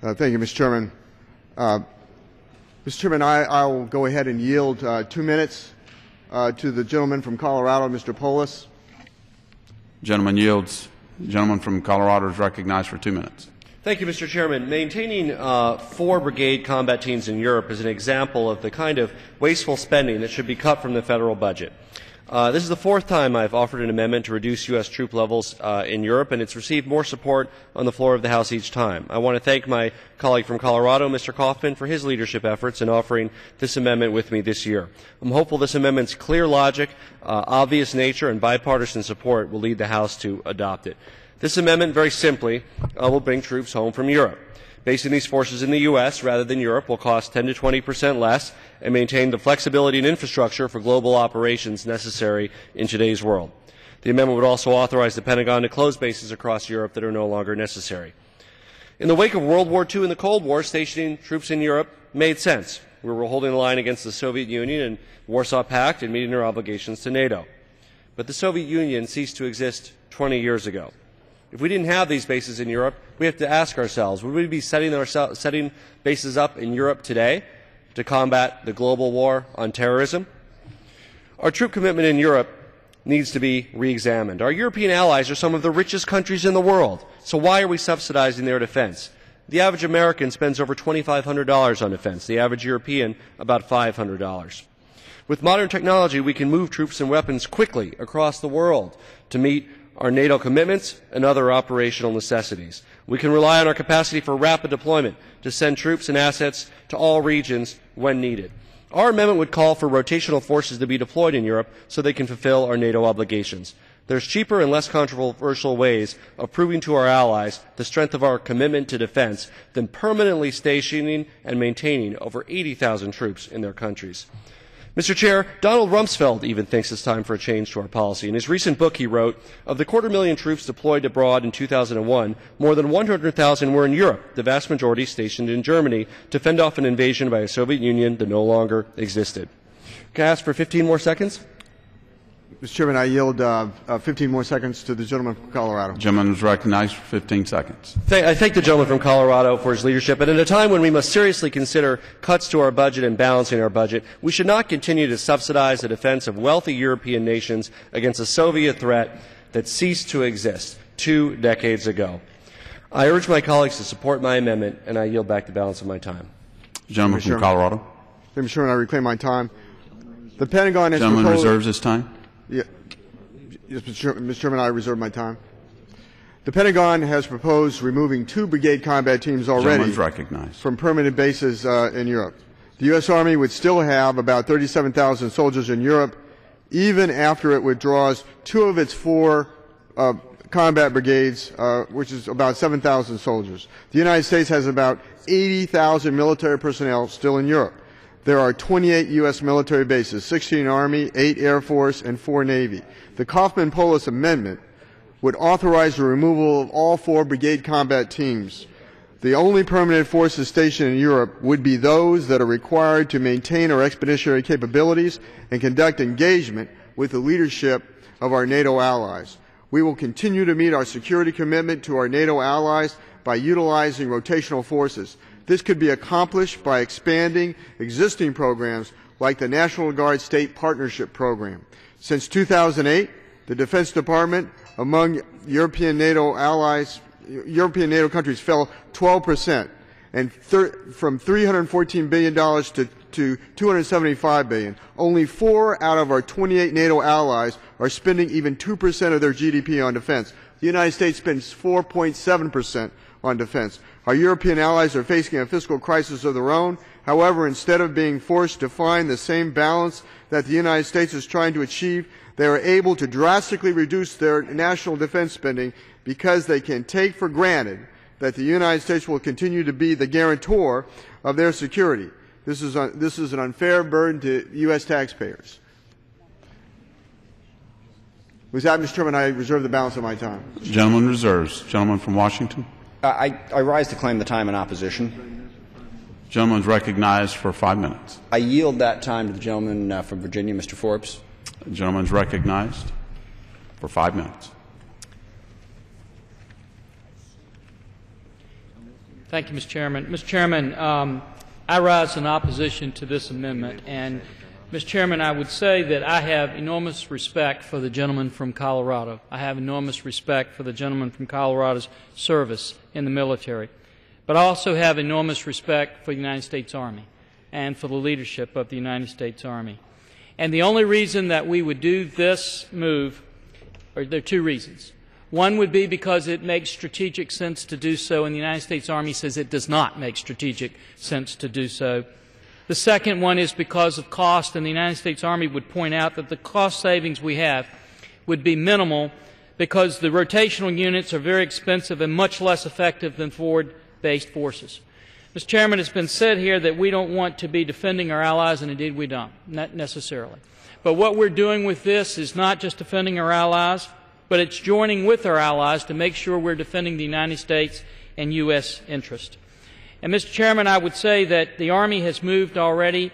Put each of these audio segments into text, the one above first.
Thank you, Mr. Chairman. Mr. Chairman, I will go ahead and yield 2 minutes to the gentleman from Colorado, Mr. Polis. Gentleman yields. The gentleman from Colorado is recognized for 2 minutes. Thank you, Mr. Chairman. Maintaining 4 brigade combat teams in Europe is an example of the kind of wasteful spending that should be cut from the federal budget. This is the 4th time I've offered an amendment to reduce U.S. troop levels in Europe, and it's received more support on the floor of the House each time. I want to thank my colleague from Colorado, Mr. Coffman, for his leadership efforts in offering this amendment with me this year. I'm hopeful this amendment's clear logic, obvious nature, and bipartisan support will lead the House to adopt it. This amendment, very simply, will bring troops home from Europe. Basing these forces in the U.S. rather than Europe will cost 10 to 20% less and maintain the flexibility and infrastructure for global operations necessary in today's world. The amendment would also authorize the Pentagon to close bases across Europe that are no longer necessary. In the wake of World War II and the Cold War, stationing troops in Europe made sense. We were holding the line against the Soviet Union and Warsaw Pact and meeting our obligations to NATO. But the Soviet Union ceased to exist 20 years ago. If we didn't have these bases in Europe, we have to ask ourselves, would we be setting bases up in Europe today to combat the global war on terrorism? Our troop commitment in Europe needs to be re-examined. Our European allies are some of the richest countries in the world, so why are we subsidizing their defense? The average American spends over $2,500 on defense, the average European about $500. With modern technology, we can move troops and weapons quickly across the world to meet our NATO commitments and other operational necessities. We can rely on our capacity for rapid deployment to send troops and assets to all regions when needed. Our amendment would call for rotational forces to be deployed in Europe so they can fulfill our NATO obligations. There's cheaper and less controversial ways of proving to our allies the strength of our commitment to defense than permanently stationing and maintaining over 80,000 troops in their countries. Mr. Chair, Donald Rumsfeld even thinks it's time for a change to our policy. In his recent book, he wrote, of the 250,000 troops deployed abroad in 2001, more than 100,000 were in Europe, the vast majority stationed in Germany, to fend off an invasion by a Soviet Union that no longer existed. Can I ask for 15 more seconds? Mr. Chairman, I yield 15 more seconds to the gentleman from Colorado. The gentleman is recognized for 15 seconds. I thank the gentleman from Colorado for his leadership. And at a time when we must seriously consider cuts to our budget and balancing our budget, we should not continue to subsidize the defense of wealthy European nations against a Soviet threat that ceased to exist 2 decades ago. I urge my colleagues to support my amendment, and I yield back the balance of my time. The gentleman from Colorado. Mr. Chairman, I reclaim my time. The Pentagon has gentleman reserves his time. Yeah. Yes, Mr. Chairman, I reserve my time. The Pentagon has proposed removing 2 brigade combat teams already from permanent bases in Europe. The U.S. Army would still have about 37,000 soldiers in Europe, even after it withdraws 2 of its 4 combat brigades, which is about 7,000 soldiers. The United States has about 80,000 military personnel still in Europe. There are 28 U.S. military bases, 16 Army, 8 Air Force, and 4 Navy. The Coffman-Polis amendment would authorize the removal of all 4 brigade combat teams. The only permanent forces stationed in Europe would be those that are required to maintain our expeditionary capabilities and conduct engagement with the leadership of our NATO allies. We will continue to meet our security commitment to our NATO allies by utilizing rotational forces. This could be accomplished by expanding existing programs like the National Guard State Partnership Program. Since 2008, the Defense Department among European NATO countries fell 12%, and from $314 billion to $275 billion. Only 4 out of our 28 NATO allies are spending even 2% of their GDP on defense. The United States spends 4.7% on defense. Our European allies are facing a fiscal crisis of their own. However, instead of being forced to find the same balance that the United States is trying to achieve, they are able to drastically reduce their national defense spending because they can take for granted that the United States will continue to be the guarantor of their security. This is an unfair burden to U.S. taxpayers. With that, Mr. Chairman, I reserve the balance of my time. The gentleman reserves. Gentleman from Washington. I rise to claim the time in opposition. The gentleman is recognized for 5 minutes. I yield that time to the gentleman from Virginia, Mr. Forbes. The gentleman is recognized for 5 minutes. Thank you, Mr. Chairman. Mr. Chairman, I rise in opposition to this amendment. And, Mr. Chairman, I would say that I have enormous respect for the gentleman from Colorado. I have enormous respect for the gentleman from Colorado's service in the military. But I also have enormous respect for the United States Army and for the leadership of the United States Army. And the only reason that we would do this move, or there are two reasons. One would be because it makes strategic sense to do so, and the United States Army says it does not make strategic sense to do so. The second one is because of cost, and the United States Army would point out that the cost savings we have would be minimal because the rotational units are very expensive and much less effective than forward-based forces. Mr. Chairman, it's been said here that we don't want to be defending our allies, and indeed we don't, not necessarily. But what we're doing with this is not just defending our allies, but it's joining with our allies to make sure we're defending the United States and U.S. interest. And, Mr. Chairman, I would say that the Army has moved already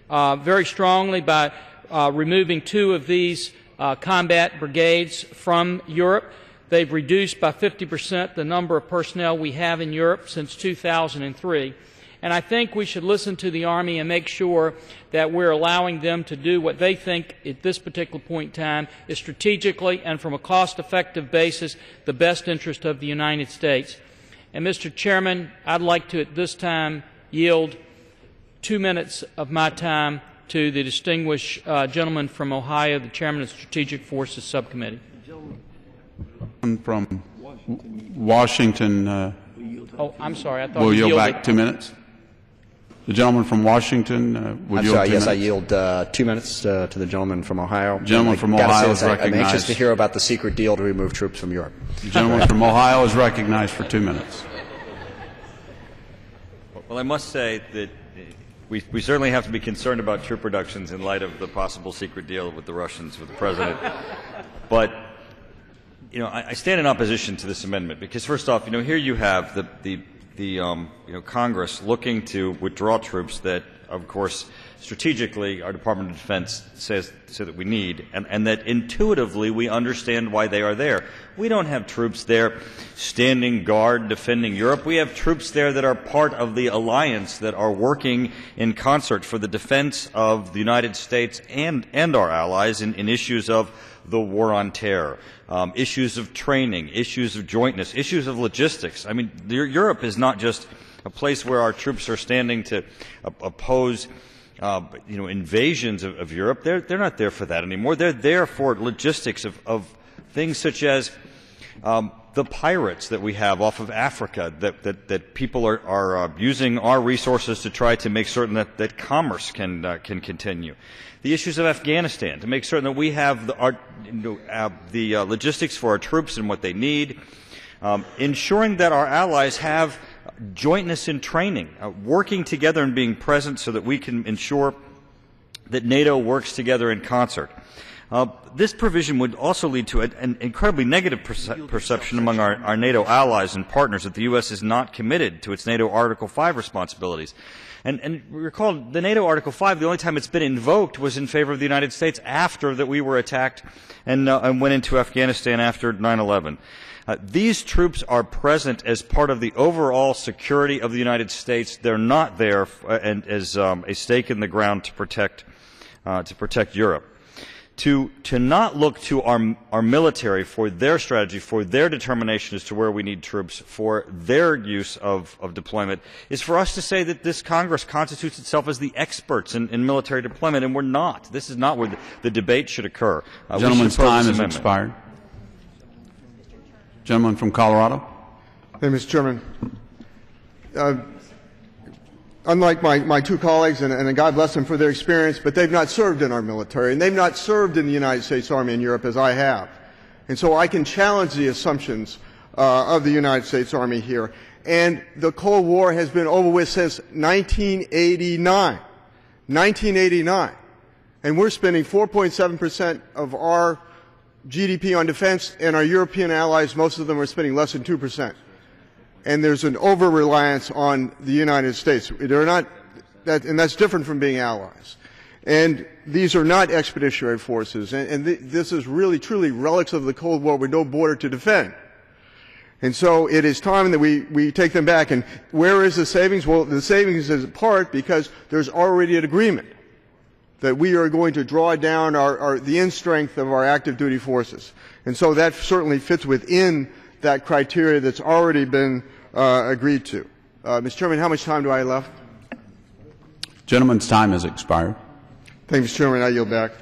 very strongly by removing 2 of these combat brigades from Europe. They've reduced by 50% the number of personnel we have in Europe since 2003. And I think we should listen to the Army and make sure that we're allowing them to do what they think at this particular point in time is strategically and from a cost-effective basis the best interest of the United States. And, Mr. Chairman, I'd like to at this time yield 2 minutes of my time to the distinguished gentleman from Ohio, the Chairman of the Strategic Forces Subcommittee. From Washington. Oh, I'm sorry. I thought will you yield back 2 minutes. The gentleman from Washington would yield 2 minutes. Yes, I yield 2 minutes to the gentleman from Ohio. The gentleman from Ohio is recognized. I'm anxious to hear about the secret deal to remove troops from Europe. The gentleman from Ohio is recognized for 2 minutes. Well, I must say that we certainly have to be concerned about troop reductions in light of the possible secret deal with the Russians, with the President. But, you know, I stand in opposition to this amendment because, first off, you know, here you have the Congress looking to withdraw troops that, of course, strategically our Department of Defense says that we need, and that intuitively we understand why they are there. We don't have troops there standing guard defending Europe. We have troops there that are part of the alliance that are working in concert for the defense of the United States and our allies in issues of the war on terror, issues of training, issues of jointness, issues of logistics. I mean, Europe is not just a place where our troops are standing to oppose invasions of Europe. They're not there for that anymore. They're there for logistics of things such as the pirates that we have off of Africa, that people are using our resources to try to make certain that commerce can continue. The issues of Afghanistan, to make certain that we have the logistics for our troops and what they need, ensuring that our allies have jointness in training, working together and being present so that we can ensure that NATO works together in concert. This provision would also lead to an incredibly negative perception among our NATO allies and partners that the U.S. is not committed to its NATO Article 5 responsibilities. And recall, the NATO Article 5, the only time it's been invoked was in favor of the United States after that we were attacked and went into Afghanistan after 9/11. These troops are present as part of the overall security of the United States. They're not there as a stake in the ground to protect Europe. To not look to our military for their strategy, for their determination as to where we need troops, for their use of deployment, is for us to say that this Congress constitutes itself as the experts in military deployment, and we're not. This is not where the debate should occur. Gentleman's time has expired. Gentleman from Colorado. Hey, Mr. Chairman. Unlike my two colleagues, and God bless them for their experience, but they've not served in our military, and they've not served in the United States Army in Europe as I have. And so I can challenge the assumptions of the United States Army here. And the Cold War has been over with since 1989. 1989. And we're spending 4.7% of our GDP on defense, and our European allies, most of them are spending less than 2%. And there's an over-reliance on the United States. They're not, and that's different from being allies. And these are not expeditionary forces. And this is really, truly relics of the Cold War with no border to defend. And so it is time that we take them back. And where is the savings? Well, the savings is in part because there's already an agreement that we are going to draw down the end strength of our active duty forces. And so that certainly fits within that criteria that's already been agreed to. Mr. Chairman, how much time do I have left? Gentleman's time has expired. Thank you, Mr. Chairman. I yield back.